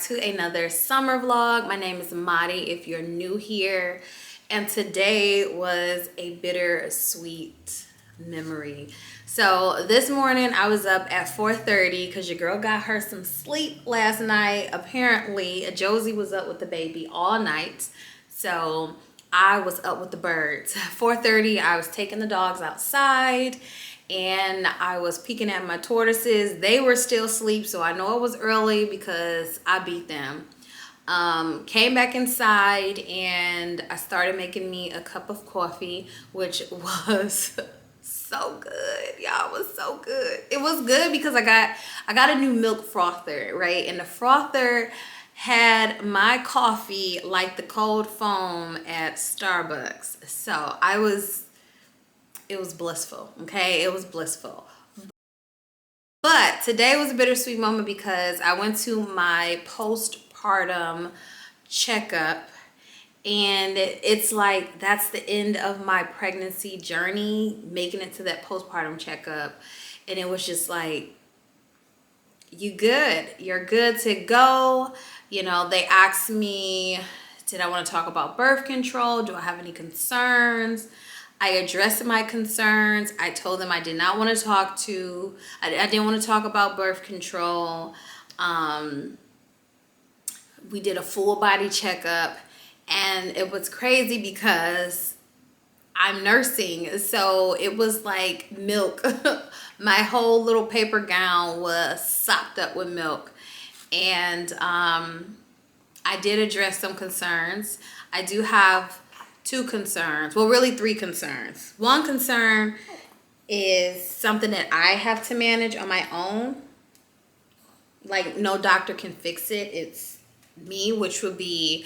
to another summer vlog. My name is Madi if you're new here, and today was a bittersweet memory. So this morning I was up at 4:30 because your girl got her some sleep last night. Apparently Josie was up with the baby all night, so I was up with the birds. 4:30 I was taking the dogs outside and I was peeking at my tortoises. They were still asleep, so I know it was early because I beat them. Came back inside and I started making me a cup of coffee, which was so good, y'all. It was so good. It was good because I got a new milk frother, right? And the frother had my coffee like the cold foam at Starbucks. So it was blissful, okay? It was blissful. But today was a bittersweet moment because I went to my postpartum checkup, and it's like that's the end of my pregnancy journey, making it to that postpartum checkup. And it was just like, you're good to go. You know, they asked me, did I want to talk about birth control? Do I have any concerns? I addressed my concerns. I told them I did not want to talk I didn't want to talk about birth control. We did a full body checkup, and it was crazy because I'm nursing, so it was like milk. My whole little paper gown was sopped up with milk. And I did address some concerns. I do have two concerns, well, really three concerns. One concern is something that I have to manage on my own. Like, no doctor can fix it. It's me, which would be,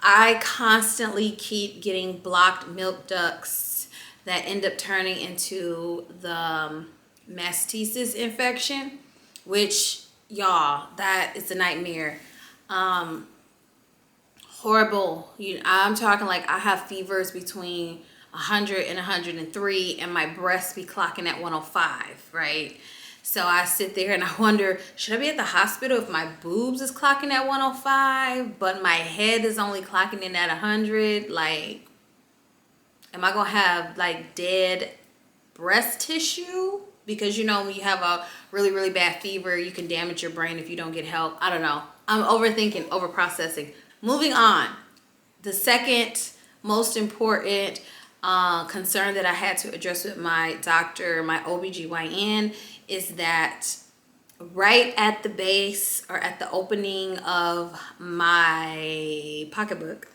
I constantly keep getting blocked milk ducts that end up turning into the mastitis infection, which, y'all, that is a nightmare. Horrible. I'm talking like I have fevers between 100 and 103, and my breasts be clocking at 105, right? So I sit there and I wonder, should I be at the hospital if my boobs is clocking at 105, but my head is only clocking in at 100? Like, am I gonna have like dead breast tissue? Because you know, when you have a really, really bad fever, you can damage your brain if you don't get help. I don't know. I'm overthinking, overprocessing. Moving on. The second most important concern that I had to address with my doctor, my OBGYN, is that right at the base or at the opening of my pocketbook,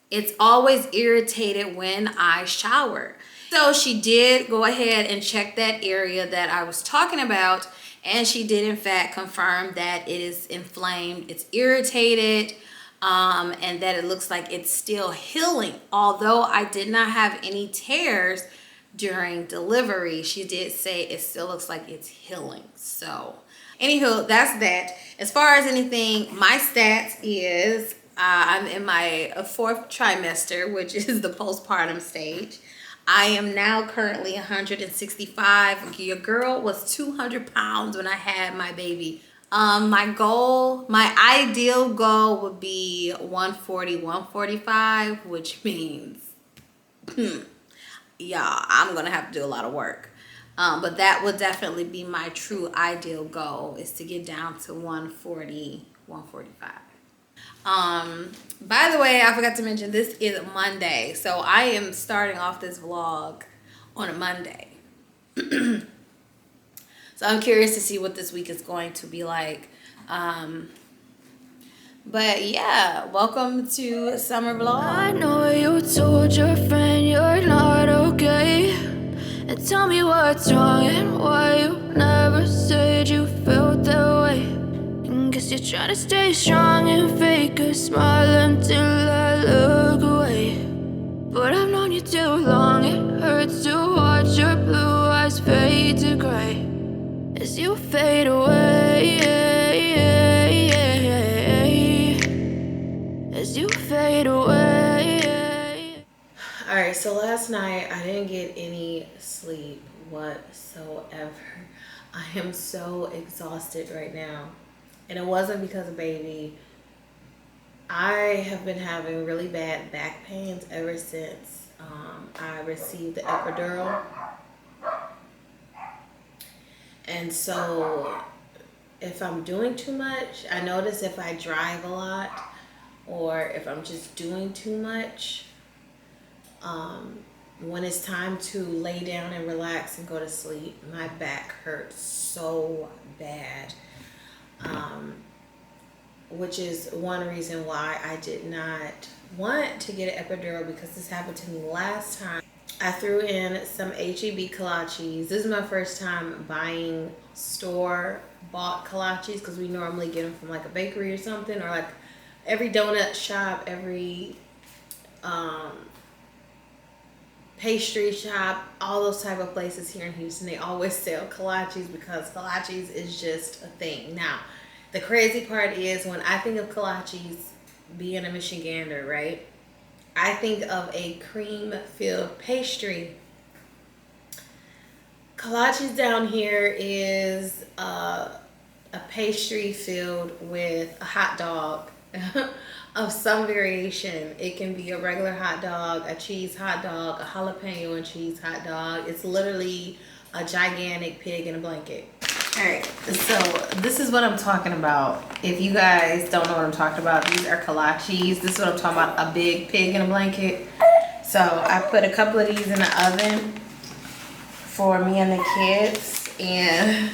it's always irritated when I shower. So she did go ahead and check that area that I was talking about, and she did in fact confirm that it is inflamed, it's irritated, and that it looks like it's still healing. Although I did not have any tears during delivery, she did say it still looks like it's healing. So anywho, that's that. As far as anything, my stats is I'm in my fourth trimester, which is the postpartum stage. I am now currently 165. Your girl was 200 pounds when I had my baby. My ideal goal would be 140, 145, which means, yeah, I'm gonna have to do a lot of work. But that would definitely be my true ideal goal, is to get down to 140, 145. By the way, I forgot to mention, this is Monday, so I am starting off this vlog on a Monday. So I'm curious to see what this week is going to be like. But yeah, welcome to summer vlog. I know you told your friend you're not okay, and tell me what's wrong and why you never said you felt that way. Guess you're trying to stay strong and fake a smile until I look away. But I've known you too long, it hurts to watch your blue eyes fade to gray as you fade away, as you fade away. Alright, so last night I didn't get any sleep whatsoever. I am so exhausted right now. And it wasn't because of baby. I have been having really bad back pains ever since I received the epidural. And so if I'm doing too much, I notice if I drive a lot or if I'm just doing too much, when it's time to lay down and relax and go to sleep, my back hurts so bad. Which is one reason why I did not want to get an epidural, because this happened to me last time. I threw in some HEB kolaches. This is my first time buying store-bought kolaches, because we normally get them from like a bakery or something, or like every donut shop, every pastry shop, all those type of places here in Houston, they always sell kolaches because kolaches is just a thing. Now, the crazy part is when I think of kolaches, being a Michigander, right? I think of a cream-filled pastry. Kolaches down here is a pastry filled with a hot dog of some variation. It can be a regular hot dog, a cheese hot dog, a jalapeno and cheese hot dog. It's literally a gigantic pig in a blanket. All right, so this is what I'm talking about. If you guys don't know what I'm talking about, these are kolaches. This is what I'm talking about, a big pig in a blanket. So I put a couple of these in the oven for me and the kids, and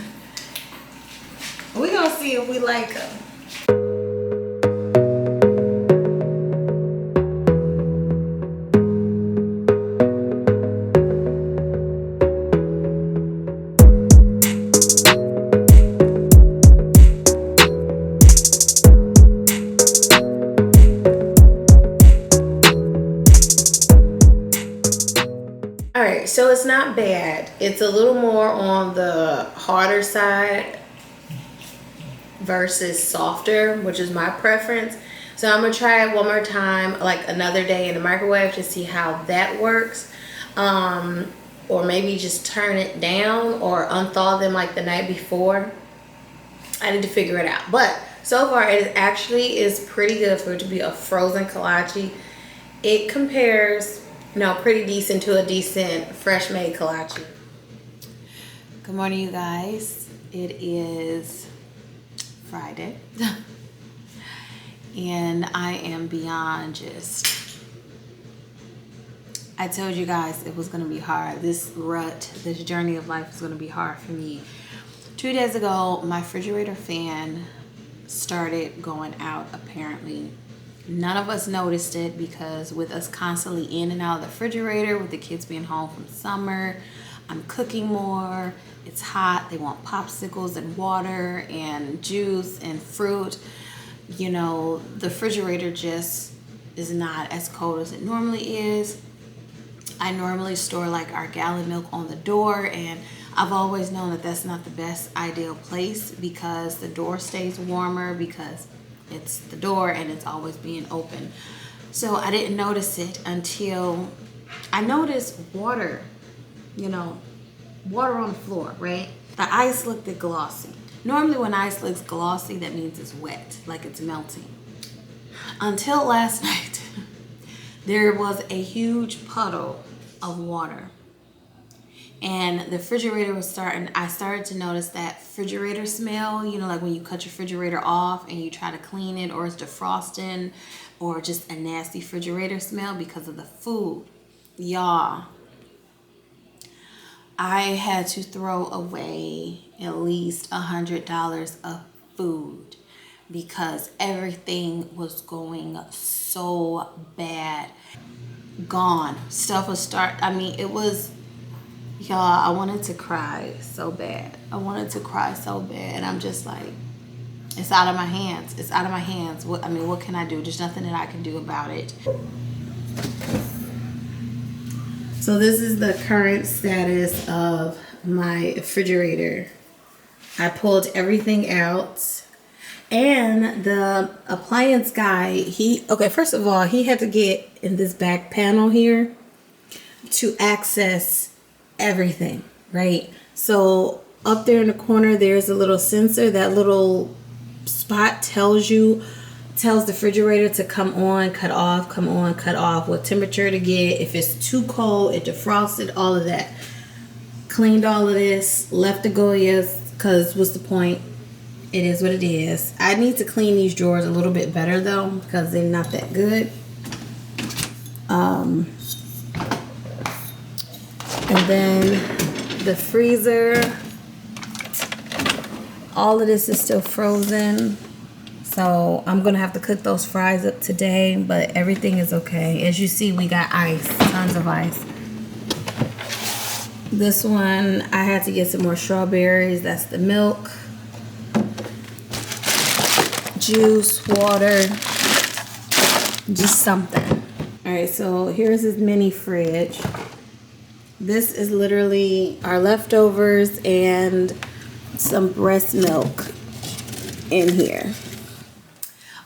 we're gonna see if we like them. So it's not bad. It's a little more on the harder side versus softer, which is my preference. So I'm gonna try it one more time, like another day in the microwave, to see how that works. Or maybe just turn it down or unthaw them like the night before. I need to figure it out. But so far it actually is pretty good for it to be a frozen kolache. It compares pretty decent to a decent fresh made kolache. Good morning, you guys. It is Friday and I am beyond just, I told you guys it was gonna be hard. This rut, this journey of life is gonna be hard for me. 2 days ago, my refrigerator fan started going out apparently. None of us noticed it because with us constantly in and out of the refrigerator, with the kids being home from summer, I'm cooking more, it's hot, they want popsicles and water and juice and fruit. You know, the refrigerator just is not as cold as it normally is. I normally store like our gallon milk on the door, and I've always known that that's not the best ideal place because the door stays warmer because it's the door and it's always being open. So I didn't notice it until I noticed water, water on the floor, right? The ice looked glossy. Normally when ice looks glossy, that means it's wet, like it's melting. Until last night, there was a huge puddle of water. And the refrigerator was I started to notice that refrigerator smell, like when you cut your refrigerator off and you try to clean it, or it's defrosting, or just a nasty refrigerator smell because of the food. Y'all, I had to throw away at least $100 of food because everything was going so bad. Gone. Stuff was it was, y'all, I wanted to cry so bad. And I'm just like, it's out of my hands. It's out of my hands. What can I do? There's nothing that I can do about it. So this is the current status of my refrigerator. I pulled everything out. And the appliance guy, first of all, he had to get in this back panel here to access everything, right? So up there in the corner, there's a little sensor. That little spot tells the refrigerator to come on, cut off, come on, cut off, what temperature to get, if it's too cold, it defrosted, all of that. Cleaned all of this, left the Goyas, because what's the point? It is what it is. I need to clean these drawers a little bit better though, because they're not that good. And then the freezer, all of this is still frozen. So I'm gonna have to cook those fries up today, but everything is okay. As you see, we got ice, tons of ice. This one, I had to get some more strawberries. That's the milk, juice, water, just something. All right, so here's this mini fridge. This is literally our leftovers and some breast milk in here.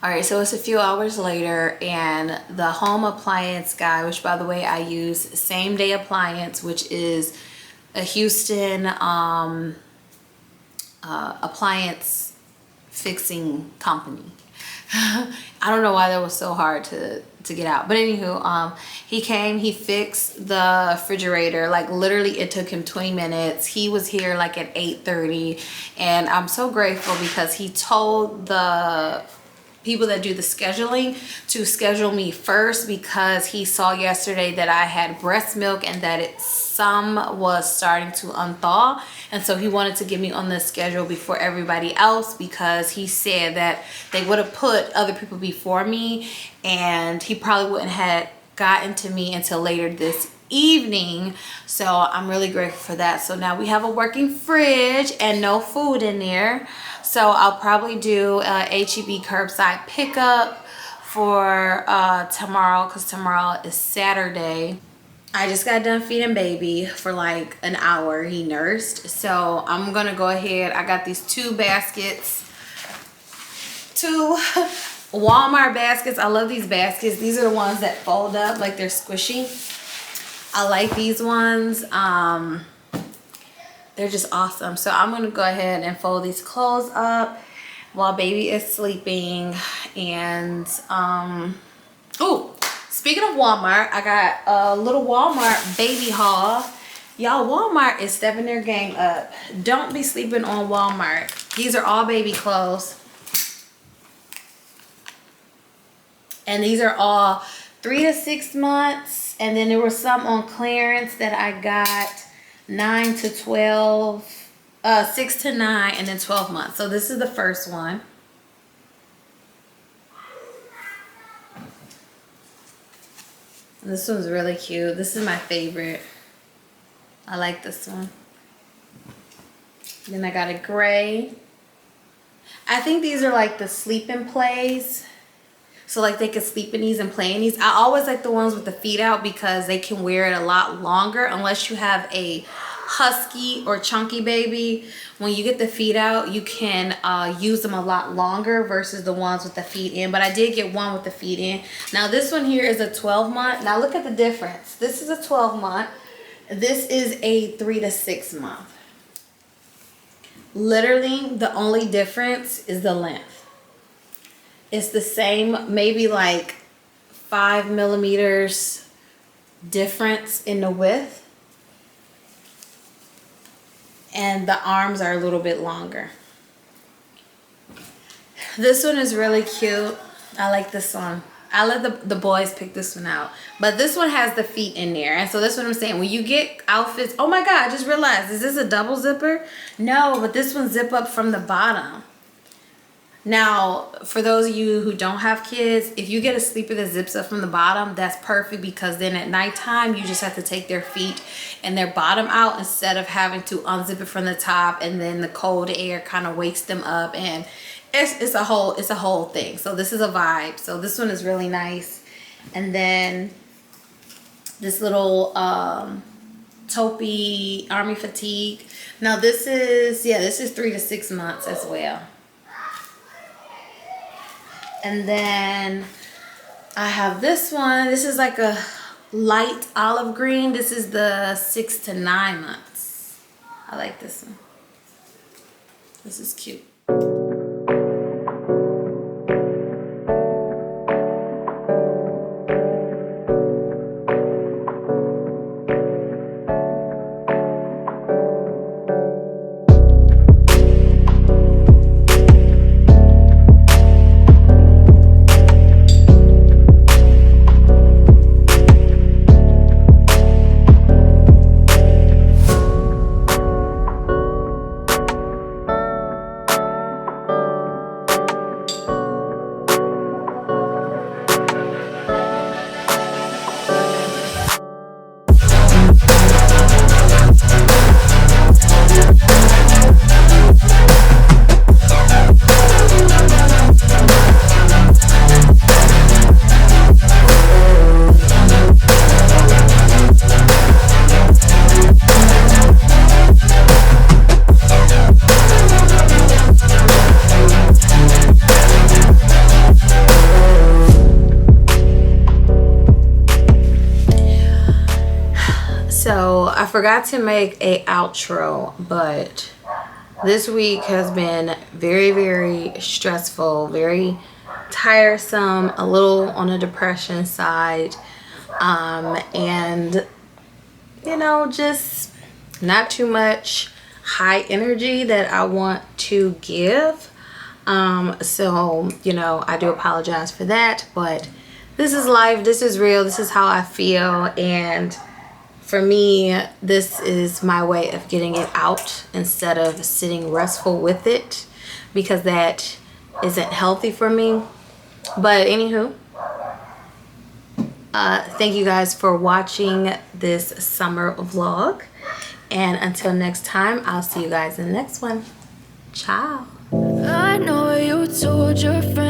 All right, so it's a few hours later, and the home appliance guy, which by the way, I use Same Day Appliance, which is a Houston appliance fixing company. I don't know why that was so hard to get out, but anywho, he came, he fixed the refrigerator. Like literally it took him 20 minutes. He was here like at 8:30, and I'm so grateful because he told the people that do the scheduling to schedule me first, because he saw yesterday that I had breast milk and that some was starting to unthaw, and so he wanted to get me on the schedule before everybody else, because he said that they would have put other people before me and he probably wouldn't have gotten to me until later this evening. So I'm really grateful for that. So now we have a working fridge and no food in there. So I'll probably do a HEB curbside pickup for tomorrow, because tomorrow is Saturday. I just got done feeding baby for like an hour. He nursed. So I'm going to go ahead. I got these two baskets. Two Walmart baskets. I love these baskets. These are the ones that fold up like they're squishy. I like these ones. They're just awesome. So I'm going to go ahead and fold these clothes up while baby is sleeping. And oh, speaking of Walmart, I got a little Walmart baby haul. Y'all, Walmart is stepping their game up. Don't be sleeping on Walmart. These are all baby clothes. And these are all 3 to 6 months. And then there were some on clearance that I got 9 to 12, 6 to 9, and then 12 months. So this is the first one. This one's really cute. This is my favorite. I like this one. Then I got a gray. I think these are like the sleep and plays. So like they could sleep in these and play in these. I always like the ones with the feet out because they can wear it a lot longer, unless you have a husky or chunky baby. When you get the feet out, you can use them a lot longer versus the ones with the feet in. But I did get one with the feet in. Now this one here is a 12 month. Now look at the difference. This is a 12 month. This is a 3 to 6 month. Literally the only difference is the length. It's the same, maybe like 5 millimeters difference in the width. And the arms are a little bit longer. This one is really cute. I like this one. I let the boys pick this one out. But this one has the feet in there. And so that's what I'm saying. When you get outfits, oh my God, I just realized, is this a double zipper? No, but this one zip up from the bottom. Now, for those of you who don't have kids, if you get a sleeper that zips up from the bottom, that's perfect, because then at nighttime, you just have to take their feet and their bottom out instead of having to unzip it from the top, and then the cold air kind of wakes them up, and it's a whole thing. So this is a vibe. So this one is really nice. And then this little taupey army fatigue. Now this is 3 to 6 months as well. And then I have this one. This is like a light olive green. This is the 6 to 9 months. I like this one. This is cute. So I forgot to make a outro, but this week has been very, very stressful, very tiresome, a little on the depression side, and you know, just not too much high energy that I want to give. So you know, I do apologize for that, but this is life, this is real, this is how I feel, and for me, this is my way of getting it out instead of sitting restful with it, because that isn't healthy for me. But anywho, thank you guys for watching this summer vlog, and until next time, I'll see you guys in the next one. Ciao. I know you told your friend